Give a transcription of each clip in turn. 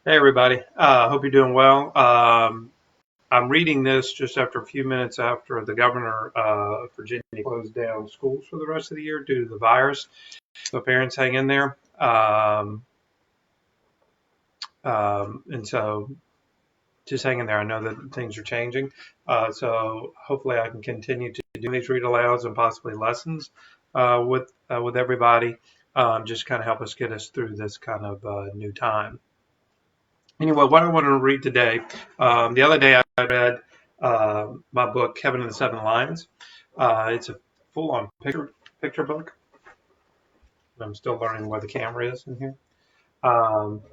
Hey everybody, hope you're doing well. I'm reading this just after a few minutes after the governor of Virginia closed down schools for the rest of the year due to the virus. So parents hang in there. And so just hang in there. I know that things are changing. So hopefully I can continue to do these read alouds and possibly lessons with everybody. Just kind of help us get us through this kind of new time. Anyway, what I want to read today, the other day I read my book, Kevin and the Seven Lions. It's a full-on picture book. I'm still learning where the camera is in here. Um,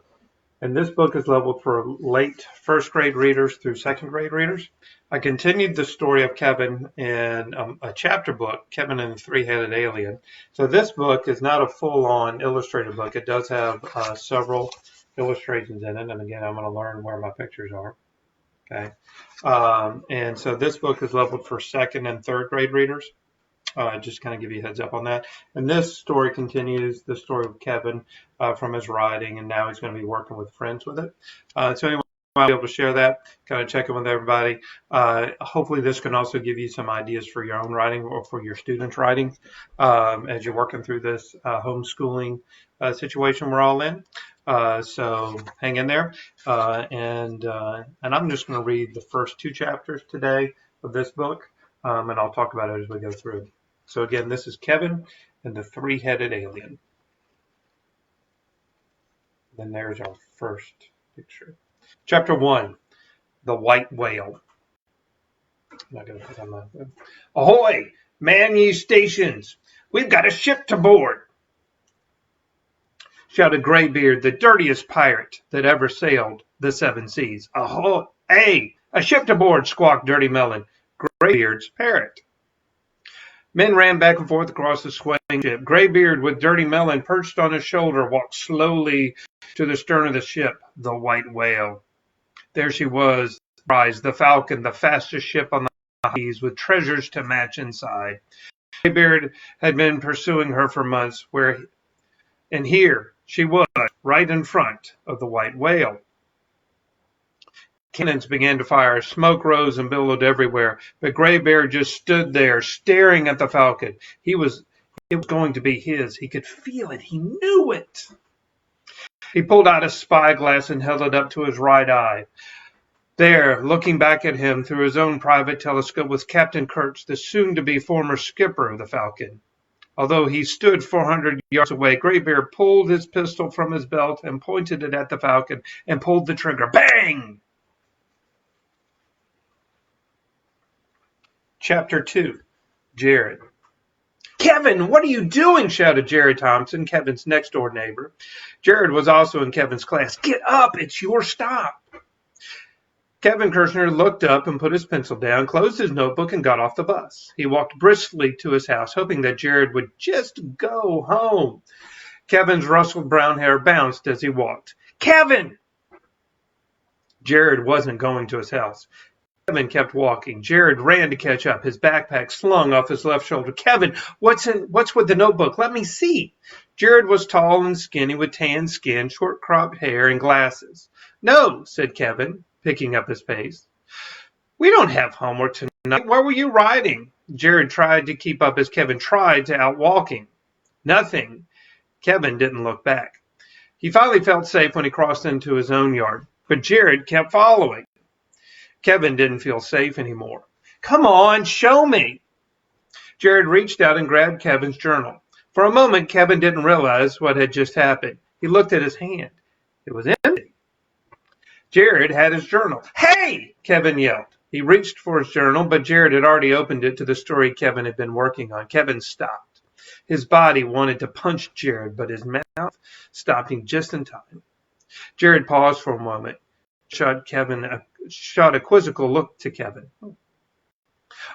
and this book is leveled for late first grade readers through second grade readers. I continued the story of Kevin in a chapter book, Kevin and the Three-Headed Alien. So this book is not a full-on illustrated book. It does have several illustrations in it. And again, I'm going to learn where my pictures are. Okay. And so this book is leveled for second and third grade readers. Just kind of give you a heads up on that. And this story continues the story of Kevin from his writing, and now he's going to be working with friends with it. So anyway, I'll be able to share that, kind of check in with everybody. Hopefully this can also give you some ideas for your own writing or for your students' writing as you're working through this homeschooling situation we're all in. So hang in there. And I'm just going to read the first two chapters today of this book, and I'll talk about it as we go through. So again, this is Kevin and the Three-Headed Alien. Then there's our first picture. Chapter 1, The White Whale. I'm not going to put on that. Ahoy! Man ye stations! We've got a ship to board! Shouted Graybeard, the dirtiest pirate that ever sailed the seven seas. Ahoy! Hey! A ship to board! Squawked Dirty Melon, Graybeard's parrot. Men ran back and forth across the swaying ship. Graybeard, with Dirty Melon perched on his shoulder, walked slowly to the stern of the ship, the White Whale. There she was, the prize, the Falcon, the fastest ship on the seas, with treasures to match inside. Graybeard had been pursuing her for months, and here she was, right in front of the White Whale. Cannons began to fire, smoke rose and billowed everywhere, but Graybeard just stood there, staring at the Falcon. It was going to be his. He could feel it. He knew it. He pulled out his spyglass and held it up to his right eye. There, looking back at him through his own private telescope, was Captain Kurtz, the soon-to-be former skipper of the Falcon. Although he stood 400 yards away, Graybeard pulled his pistol from his belt and pointed it at the Falcon and pulled the trigger. Bang! Chapter 2, Jared. Kevin, what are you doing? Shouted Jared Thompson, Kevin's next-door neighbor. Jared was also in Kevin's class. Get up, it's your stop. Kevin Kirshner looked up and put his pencil down, closed his notebook, and got off the bus. He walked briskly to his house, hoping that Jared would just go home. Kevin's rustled brown hair bounced as he walked. Kevin! Jared wasn't going to his house. Kevin kept walking. Jared ran to catch up, his backpack slung off his left shoulder. Kevin, what's with the notebook? Let me see. Jared was tall and skinny with tan skin, short-cropped hair, and glasses. No, said Kevin, picking up his pace. We don't have homework tonight. Where were you riding? Jared tried to keep up as Kevin tried to outwalk him. Nothing. Kevin didn't look back. He finally felt safe when he crossed into his own yard, but Jared kept following. Kevin didn't feel safe anymore. Come on, show me. Jared reached out and grabbed Kevin's journal. For a moment, Kevin didn't realize what had just happened. He looked at his hand. It was empty. Jared had his journal. Hey! Kevin yelled. He reached for his journal, but Jared had already opened it to the story Kevin had been working on. Kevin stopped. His body wanted to punch Jared, but his mouth stopped him just in time. Jared paused for a moment, shot a quizzical look to Kevin.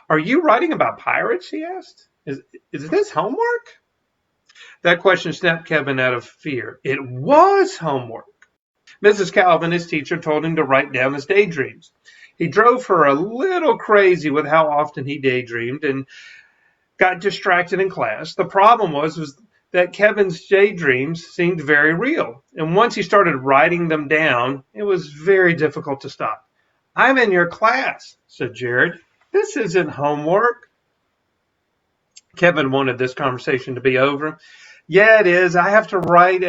Are you writing about pirates? He asked. Is this homework? That question snapped Kevin out of fear. It was homework. Mrs. Calvin, his teacher, told him to write down his daydreams. He drove her a little crazy with how often he daydreamed and got distracted in class. The problem was that Kevin's daydreams seemed very real. And once he started writing them down, it was very difficult to stop. I'm in your class, said Jared. This isn't homework. Kevin wanted this conversation to be over. Yeah, it is. I have to write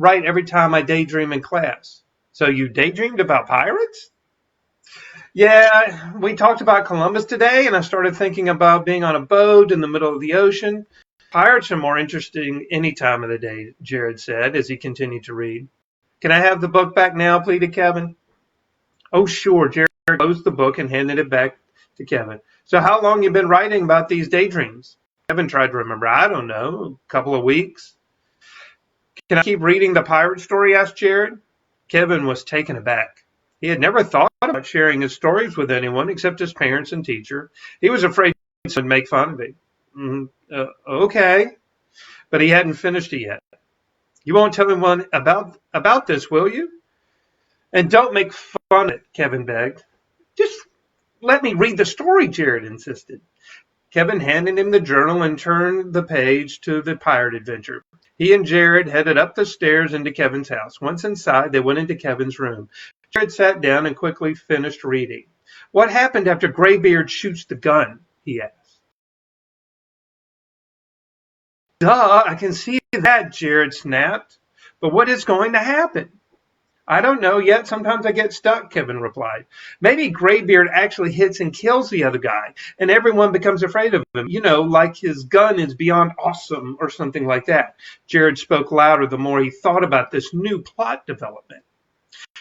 every time I daydream in class. So you daydreamed about pirates? Yeah, we talked about Columbus today, and I started thinking about being on a boat in the middle of the ocean. Pirates are more interesting any time of the day, Jared said as he continued to read. Can I have the book back now, pleaded Kevin. Oh, sure. Jared closed the book and handed it back to Kevin. So how long you been writing about these daydreams? Kevin tried to remember. I don't know, a couple of weeks. Can I keep reading the pirate story? Asked Jared. Kevin was taken aback. He had never thought about sharing his stories with anyone except his parents and teacher. He was afraid someone would make fun of him. Okay, but he hadn't finished it yet. You won't tell anyone about this, will you? And don't make fun of it, Kevin begged. Just let me read the story, Jared insisted. Kevin handed him the journal and turned the page to the pirate adventure. He and Jared headed up the stairs into Kevin's house. Once inside, they went into Kevin's room. Jared sat down and quickly finished reading. What happened after Graybeard shoots the gun? He asked. Duh, I can see that, Jared snapped. But what is going to happen? I don't know yet. Sometimes I get stuck, Kevin replied. Maybe Graybeard actually hits and kills the other guy, and everyone becomes afraid of him. You know, like his gun is beyond awesome or something like that. Jared spoke louder the more he thought about this new plot development.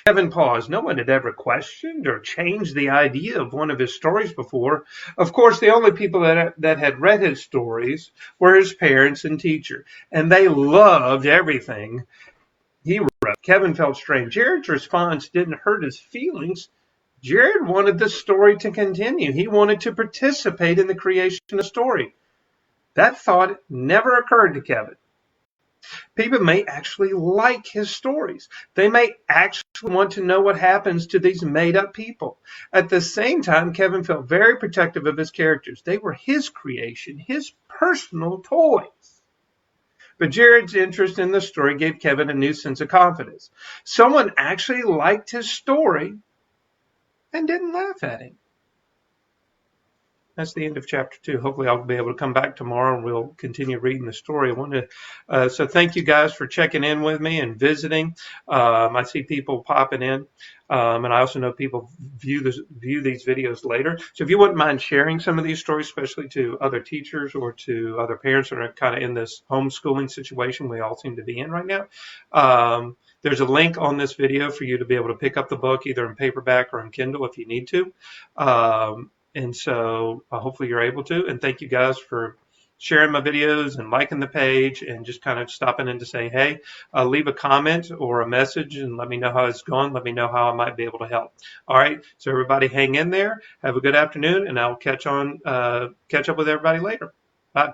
Kevin paused. No one had ever questioned or changed the idea of one of his stories before. Of course, the only people that had read his stories were his parents and teacher, and they loved everything he wrote. Kevin felt strange. Jared's response didn't hurt his feelings. Jared wanted the story to continue. He wanted to participate in the creation of the story. That thought never occurred to Kevin. People may actually like his stories. They may actually want to know what happens to these made-up people. At the same time, Kevin felt very protective of his characters. They were his creation, his personal toys. But Jared's interest in the story gave Kevin a new sense of confidence. Someone actually liked his story and didn't laugh at him. That's the end of chapter 2. Hopefully I'll be able to come back tomorrow and we'll continue reading the story. So thank you guys for checking in with me and visiting. I see people popping in. And I also know people view these videos later. So if you wouldn't mind sharing some of these stories, especially to other teachers or to other parents that are kind of in this homeschooling situation we all seem to be in right now. There's a link on this video for you to be able to pick up the book either in paperback or in Kindle if you need to. And so hopefully you're able to. And thank you guys for sharing my videos and liking the page and just kind of stopping in to say, hey, leave a comment or a message and let me know how it's going. Let me know how I might be able to help. All right. So everybody hang in there. Have a good afternoon and I'll catch up with everybody later. Bye.